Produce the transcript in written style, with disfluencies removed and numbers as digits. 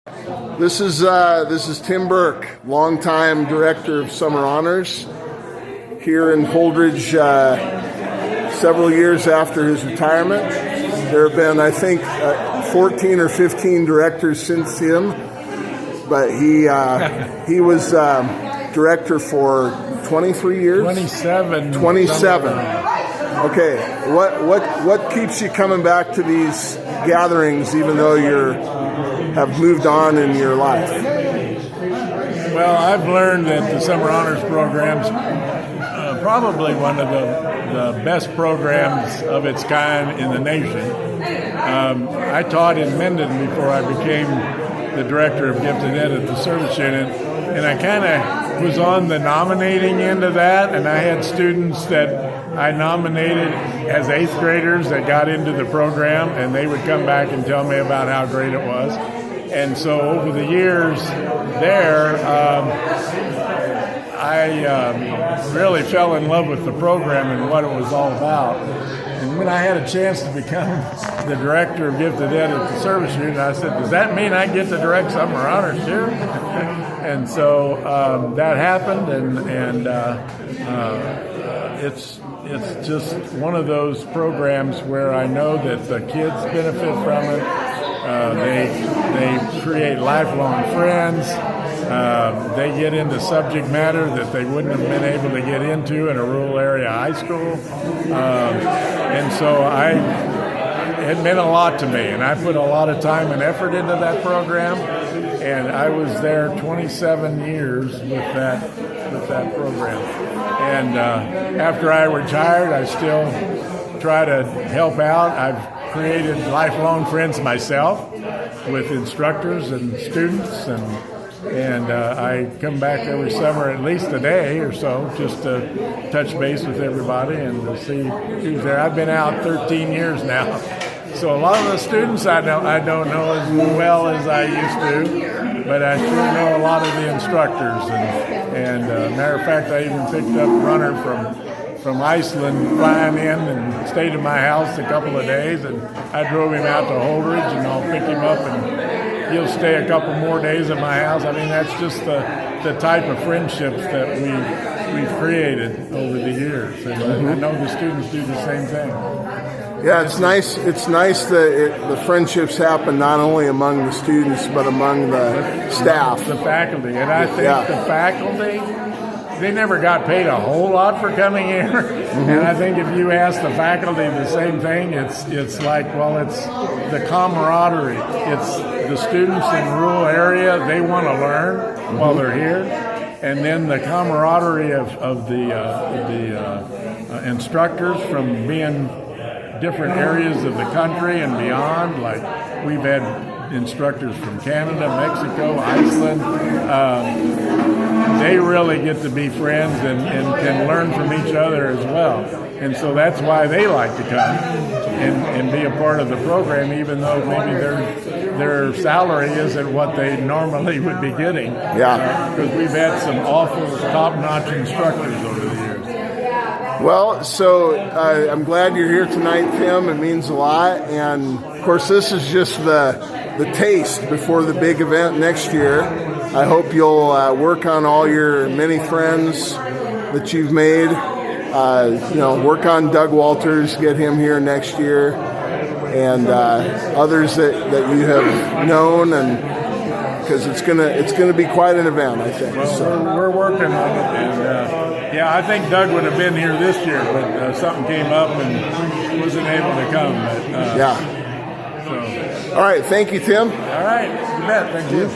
This is Tim Burke, longtime director of Summer Honors here in Holdridge. Several years after his retirement, there have been, I think, 14 or 15 directors since him. But he was director for 23 years. 27. 27. Okay, what keeps you coming back to these gatherings, even though have moved on in your life? Well, I've learned that the Summer Honors program's probably one of the best programs of its kind in the nation. I taught in Minden before I became the director of Gifted Ed at the service unit, and I kind of was on the nominating end of that, and I had students that I nominated as 8th graders that got into the program, and they would come back and tell me about how great it was. And so over the years there, I really fell in love with the program and what it was all about. And when I had a chance to become the director of Gifted Ed at the service unit, I said, does that mean I get to direct Summer Honors too? And so that happened, and it's just one of those programs where I know that the kids benefit from it. They create lifelong friends. They get into subject matter that they wouldn't have been able to get into in a rural area high school. And so it meant a lot to me, and I put a lot of time and effort into that program, and I was there 27 years with that program. And after I retired, I still try to help out. I've created lifelong friends myself with instructors and students, and I come back every summer at least a day or so just to touch base with everybody and to see who's there. I've been out 13 years now, so a lot of the students I don't know as well as I used to, but I sure know a lot of the instructors. And matter of fact, I even picked up a runner from Iceland flying in and stayed in my house a couple of days, and I drove him out to Holdridge, and I'll pick him up and he'll stay a couple more days at my house. I mean, that's just the type of friendships that we've created over the years, and I know the students do the same thing. Yeah, it's nice. It's nice that the friendships happen not only among the students but among the staff, the faculty, and I think the faculty, they never got paid a whole lot for coming here. And I think if you ask the faculty the same thing, it's like, well, it's the camaraderie. It's the students in the rural area, they want to learn while they're here. And then the camaraderie of the instructors from being different areas of the country and beyond. Like we've had instructors from Canada, Mexico, Iceland. They really get to be friends and can learn from each other as well. And so that's why they like to come and be a part of the program, even though maybe their salary isn't what they normally would be getting. Yeah. Because we've had some awful top-notch instructors over the years. Well, so I'm glad you're here tonight, Tim. It means a lot. And, of course, this is just the taste before the big event next year. I hope you'll work on all your many friends that you've made. Work on Doug Walters, get him here next year, and others that you have known, and because it's gonna be quite an event, I think. Well, so we're working on it, and I think Doug would have been here this year, but something came up and wasn't able to come. But, yeah. So. All right. Thank you, Tim. All right. You bet. Thank you.